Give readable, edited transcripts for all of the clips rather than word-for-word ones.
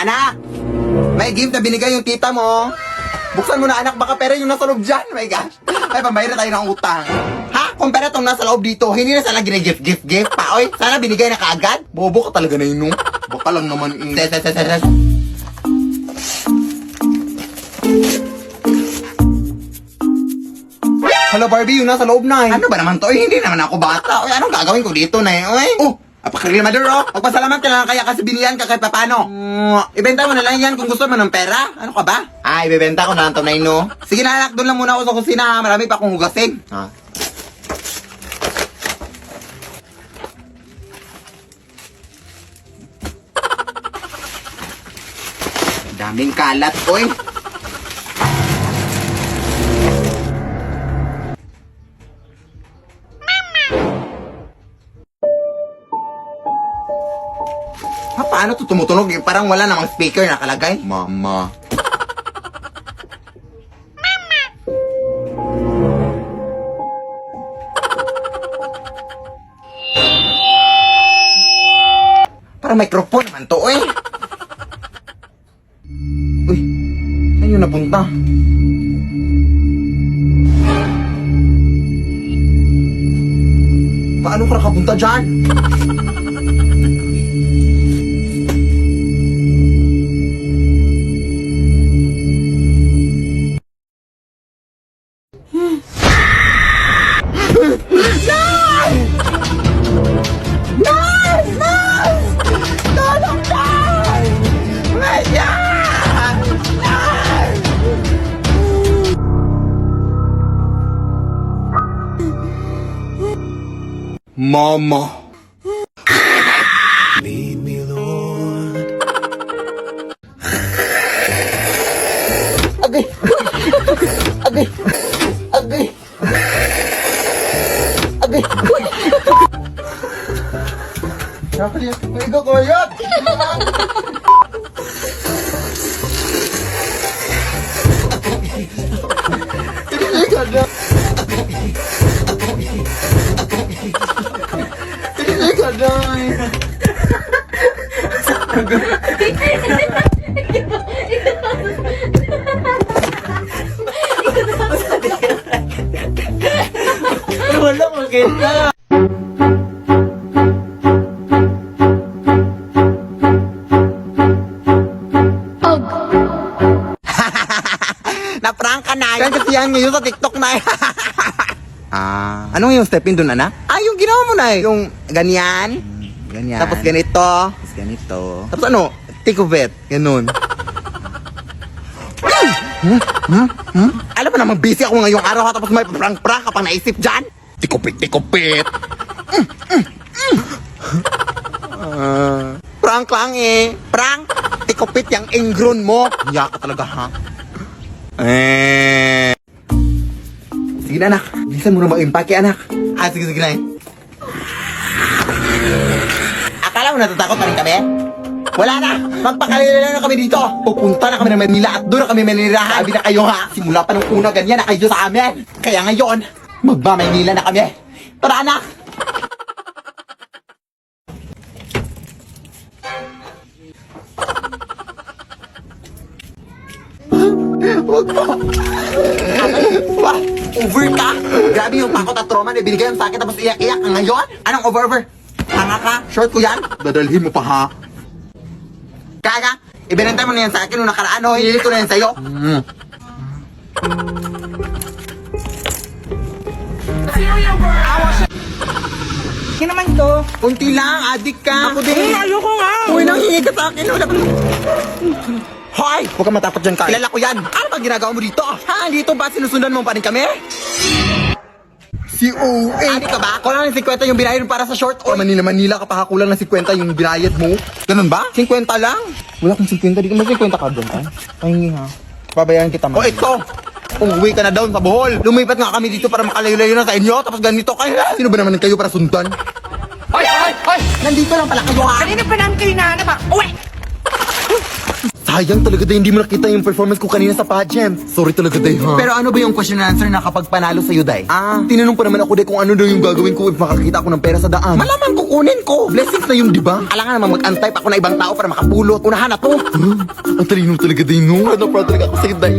Anak! May gift na binigay yung tita mo. Buksan mo na anak, baka pera yung nasa loob dyan. My gosh. Ay, pambayad na tayo ng utang. Ha? Kung pera itong nasa loob dito, hindi na sana gina-gift pa. Oy, sana binigay na kaagad. Bobo ka talaga na yun, no? Baka lang naman Ses. Hello, Barbie, yung nasa loob na eh. Ano ba naman to? Eh, hindi naman ako bata. Oy, anong gagawin ko dito na eh? Oy, apakarimador oh. Magpasalamat ka lang kaya kasi binilihan ka kahit papano. Ibenta mo na lang yan kung gusto mo ng pera. Ano ka ba? Ibebenta ko na lang to na no? Sige na anak, doon lang muna ako sa kusina. Marami pa akong hugasin. Daming kalat, oy. Paano to tumutunog? Parang wala namang speaker nakalagay. Mama. Parang microphone naman to, eh. Uy, saan yun napunta? Paano ka nakapunta dyan? Mama. Lead me, Lord. Agay. Agay. Agay. Agay. Nakaliyak ko ikaw, koyot. Hindi ka na. Wala maganda. Na-prank ka na. Yan kasi yan ngayon sa TikTok na. Ano yung step in dun, anak? Yung ginawa mo na eh. Yung ganyan. Ganyan. Tapos ganito. Tapos ganito. Tapos ano? Think of it. Ganun. Alam mo naman, busy ako ngayong araw ha. Tapos may prank-prank ka pang naisip dyan. Tikupit. Prank lang eh. Prank. Tikupit yung ingron mo. Hiya ka talaga ha. Sige na anak. Bilisan mo na mag-impake anak. Sige na eh. Akala mo natatakot pa rin kami? Wala na! Magpakalala na kami dito! Pupunta na kami ng Manila at doon na kami manirahan! Sabi na kayo ha! Simula pa nung una ganyan na kayo sa amin! Kaya ngayon, magma-Manila na kami! Tara anak! Huwag mo! Wah! Over ka! Grabe yung takot at trauma na binigay sa akin tapos iyak-iyak ka ngayon? Anong over? Tanga ka? Short ko yan? Dadalhin mo pa ha? Kaya, ibinantay mo na yan sa akin nung nakaraan o hinilit ko na yan sa'yo. Hindi naman to. Kunti lang, adik ka. Ako din. Ayoko nga. Uy, nanghingi ka sa akin. Wala pa. Hoy! Huwag kang matakot dyan, Kai. Kilala ko yan. Ano ba ginagawa mo dito? Ha? Dito ba sinusundan mo pa rin kami? Si OA. Adi ka ba? Kulang ng 50 yung binayad para sa short o Manila ka pa kulang ng 50 yung binayad mo. Ganun ba? 50 lang? Wala kang 50. Di ka may 50 ka doon, ay? Pahingi ha. Pabayaan kita man. O ito! Umuwi ka na down sa Bohol. Lumipat nga kami dito para makalayo-layo na sa inyo. Tapos ganito kayo. Sino ba naman kayo para sundan? Hoy! Nandito lang pala kayo ha. Kanina pa namin kayo nahanap ha. Uwi! Sayang talaga day, hindi mo nakita yung performance ko kanina sa pageant. Sorry talaga day, ha? Pero ano ba yung question and answer na kapag panalo sa'yo, day? Tinanong pa naman ako day kung ano daw yung gagawin ko if makakita ako ng pera sa daan. Malamang kukunin ko. Blessings na yun, di ba? Alangan naman mag-untype ako na ibang tao para makapulot. Unahan na to. Ang talino talaga day, no? Ano pa talaga ako sa'yo, day?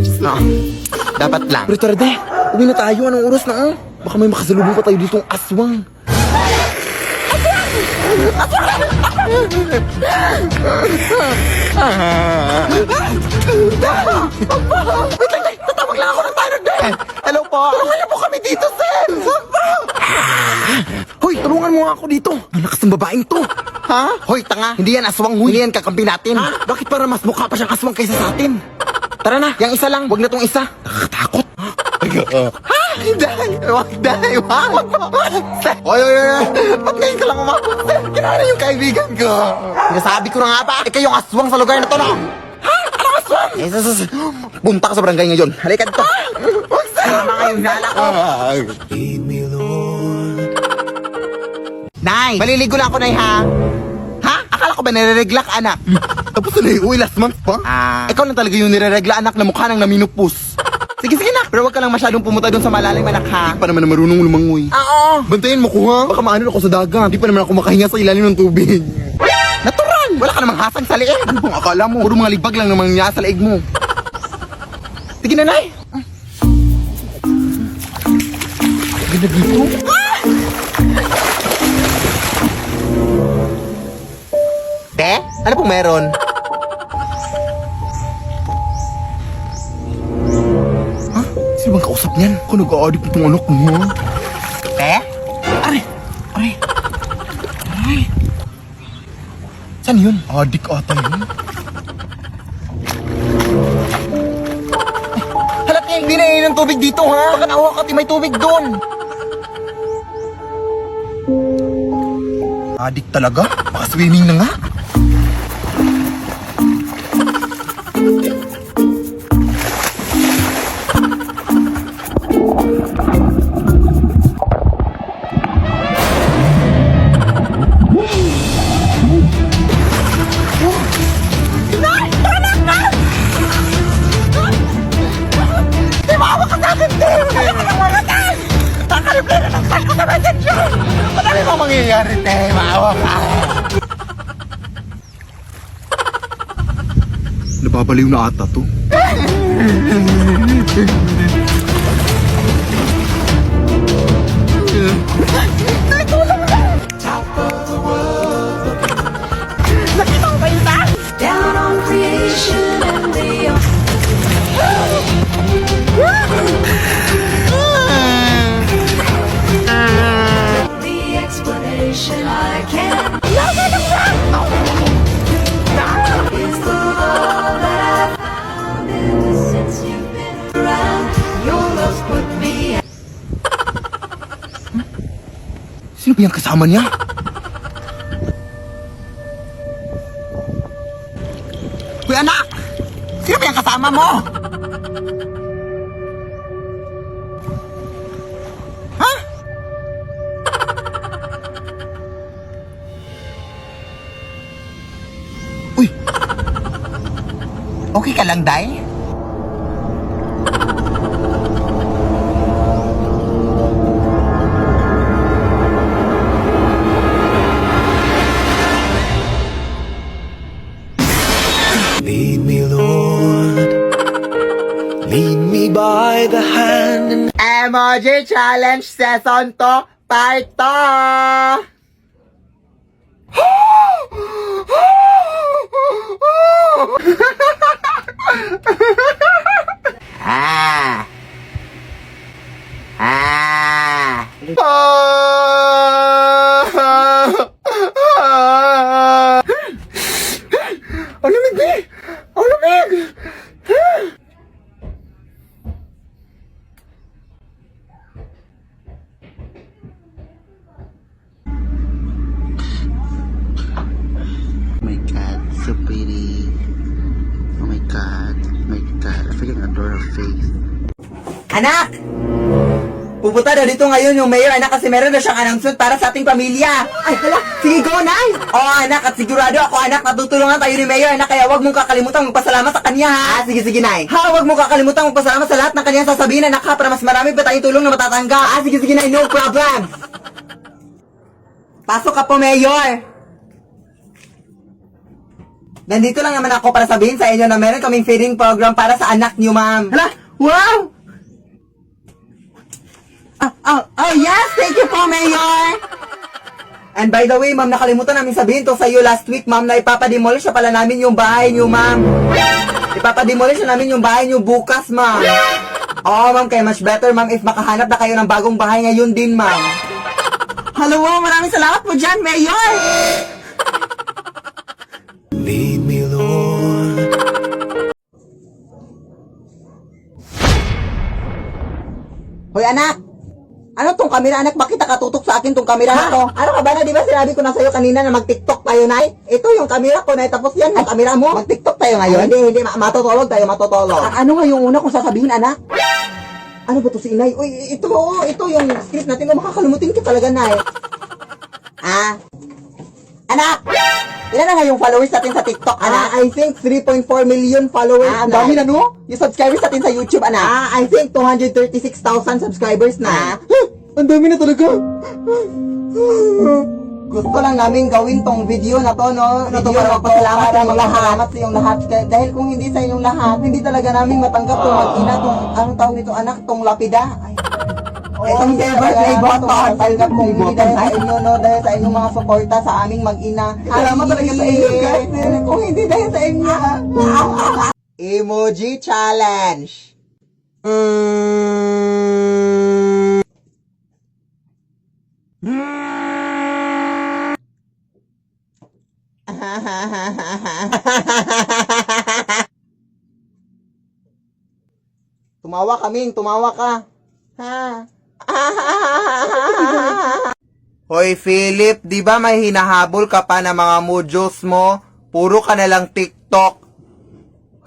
Dapat lang. Pero tara, day. Uwi na tayo. Anong oras na, Baka may makasalubong pa tayo ditong aswang. Wait lang, day. Tatawag lang ako ng tanod, day. Hello po. Tulungan po kami dito, sir. Hoy, tulungan mo nga ako dito. Ang lakas ng babaeng to. Ha? Hoy, tanga. Hindi yan aswang, huy. Hindi yan kakampi natin. Ha? Bakit para mas mukha pa siyang aswang kaysa sa atin? Tara na, yung isa lang. Wag na tong isa. Nakakatakot. Ha? Hindi. Wag, day. Wag. Oy. Ba't ngayon ka lang umabot, sir? Kinara yung kaibigan ko. Sinasabi ko na nga ba? Ikaw yung aswang sa lugar na to, no? Ha? Anong aswang? Punta ka sa barangay ngayon. Halika dito. Wag, sir. Tama kayong nala ko. Nay, maliligo lang ako, Nay, ha? Ha? Akala ko ba nire-regla ka, anak? Tapos na uwi last month pa? Ikaw na talaga yung nire-regla, anak, na mukha nang naminupus. Sige, na. Pero wag ka lang masyadong pumunta doon sa malalim, anak, ha? Di pa naman na marunong lumangoy. Oo. Bantayan mo ko, ha? Baka maano ako sa dagat. Di pa naman ako makahinga sa ilalim ng tubig. Natural! Wala ka namang hasang sa liig. Ano bang akala mo? Puro mga libag lang namang niya sa liig mo. Sige na, Nay. Ganda dito. Te? Ano pong meron? Ha? Sino bang kausap niyan? Ako nag-a-audit itong anak mo. Te? Are! Saan yun? Adik ata yun. Halat niya, hindi na yun ang tubig dito, ha? Baka nawa ka, may tubig doon. Adik talaga? Baka swimming na nga. Madami mo mangyayari, te. Maawa ka. Nababaliw na ata to. Nakita ko kayo ta? Down on creation and the explanation I can't is the love that I've found ever since you've been around. Your love's put me Sino ba yung kasama niya? Uy, anak! Sino ba yung kasama mo? Ha? Uy! Okay ka lang, Day? Lead me, Lord. Lead me by the hand and Emoji Challenge Season 2 Part 2! Ang lamig, be! Ang lamig! My God, so pretty. Oh my God, I freaking adore her face. Anak! Pupunta na dito ngayon yung mayor, anak, kasi meron na siyang announcement para sa ating pamilya. Ay, hala, sige, go, Nay! Oo, anak, at sigurado ako, anak, natutulungan tayo ni mayor, anak, kaya wag mong kakalimutan magpasalamat sa kanya, ha? Sige, Nay. Ha, wag mong kakalimutan magpasalamat sa lahat ng kanyang sasabihin, anak, ha, para mas marami pa tayong tulong na matatanggap. Sige, Nay, no problem. Pasok ka po, mayor. Nandito lang naman ako para sabihin sa inyo na meron kaming feeding program para sa anak niyo, ma'am. Hala, wow! Oh, yes! Thank you po, Mayor! And by the way, ma'am, nakalimutan namin sabihin to sa iyo last week, ma'am, na ipapademolish na pala namin yung bahay niyo, ma'am. Ipapademolish na namin yung bahay niyo bukas, ma'am. Oo, ma'am, kaya much better, ma'am, if makahanap na kayo ng bagong bahay ngayon din, ma'am. Hello, maraming salamat po dyan, Mayor! Lead me, Lord. Hoy, anak! Ano tong kamera, anak? Bakit nakatutok sa akin tong kamera na to? Ano ka ba na? Di ba sinabi ko na sa'yo kanina na mag-tiktok tayo, Nay? Ito yung kamera ko, Nay. Tapos yan yung kamera mo. Mag-tiktok tayo ngayon? Hindi. Matutulog tayo, matutulog. Ano nga yung una kong sasabihin, anak? Ano ba to si Inay? Uy, ito yung script natin. Makakalimutin ka talaga, Nay. Anak! Ilan na nga yung followers natin sa TikTok, anak? I think 3.4 million followers na. Ang dami na, no? Yung subscribers natin sa YouTube, anak? I think 236,000 subscribers na. Ang dami na talaga. Gusto lang namin gawin tong video na to, no? Video para magpasalamat sa mga lahat. Sa inyong lahat. Dahil kung hindi sa inyong lahat, hindi talaga namin matanggap tong mag-ina, tong, anong tawag nito, anak, tong lapida. Itong silver play button. Talaga kung hindi dahil sa inyo, no? Dahil sa inyong mga suporta sa aming mag-ina. Salamat talaga sa inyo, guys. Kung hindi dahil sa inyo. Emoji challenge. Tumawa kaming, tumawa ka. Ha? Hoy Philip, di ba may hinahabol ka pa ng mga modules mo? Puro ka na lang TikTok.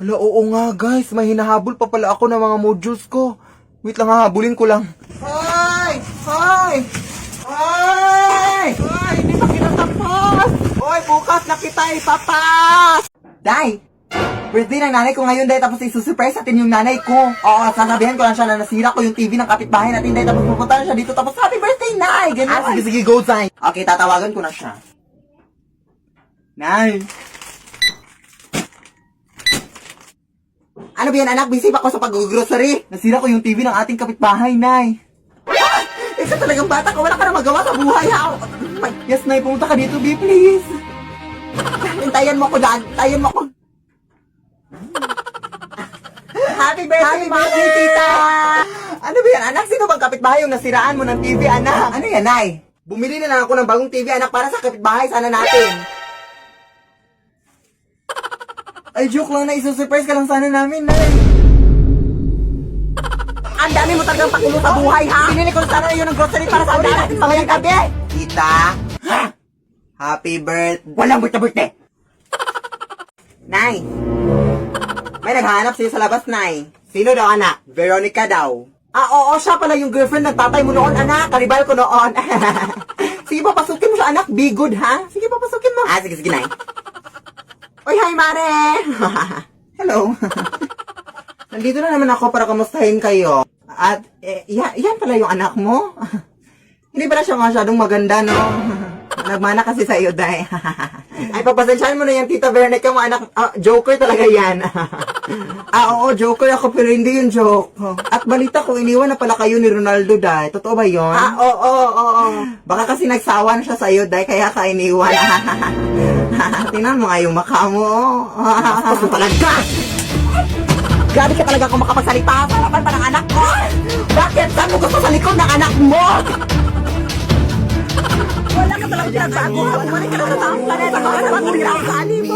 Hala, oo nga guys, may hinahabol pa pala ako ng mga modules ko. Wait lang, hahabulin ko lang. Hoy! Hoy! Hoy! Hoy, hindi pa kinatapos! Hoy, bukas na kita ipapas! Day! Birthday ng nanay ko ngayon, dahil tapos isusurprise natin yung nanay ko. Oo, sasabihan ko lang siya na nasira ko yung TV ng kapitbahay natin, dahil tapos pupunta na siya dito, tapos happy birthday, Nay! Ganun. Sige, go time. Okay, tatawagan ko na siya. Nay! Ano ba yan, anak? Busy pa ako sa pag-grocery. Nasira ko yung TV ng ating kapitbahay, Nay. Isa talagang bata ka, wala ka na magawa sa buhay, ha? Yes, Nay, pumunta ka dito, B, please. Hintayan mo ko dyan, hintayan mo ko. Happy birthday, tita! Ano ba yan, anak? Sino bang kapitbahay yung nasiraan mo ng TV, anak? Ano yan, Nay? Bumili na lang ako ng bagong TV, anak, para sa kapitbahay sana natin. Ay, joke lang na, isusurprise ka lang sana namin, Nay. Ang dami mo talagang pakulo sa buhay, ha? Pinili ko sana yun ng grocery para sa ulit natin mamayang gabi. Tita? Happy birthday. Walang birthday. Nay, may naghahanap sa'yo sa labas, Nay. Sino daw, anak? Veronica daw. Oo, siya pala yung girlfriend ng tatay mo noon, anak. Karibal ko noon. Sige, papasukin mo siya, anak. Be good, ha? Sige, papasukin mo. Sige, Nay. Oy, hi, Mare! Hello. Nandito na naman ako para kamustahin kayo. At, yan pala yung anak mo. Hindi pala siya masyadong maganda, no? Nagmana kasi sa iyo, Day. Ay, pagpasensyahan mo na yan, Tita Veronica mo, anak. Joker talaga yan. Oo, joker ako, pero hindi yung joke. At balita ko, iniwan na pala kayo ni Ronaldo, Day. Totoo ba yun? Oo. Baka kasi nagsawa na siya sa iyo, Day, kaya ka iniwan. Tingnan mo nga yung mukha mo. Gusto talaga! Grabe ka talaga kung makapagsalita sa harapan pa ng anak ko! Bakit? Saan mo gusto sa likod ng anak mo? Wala ka talaga pinagbago. Bumalik ka na sa taong planeta. Kaya naman, hindi na ako sa animo.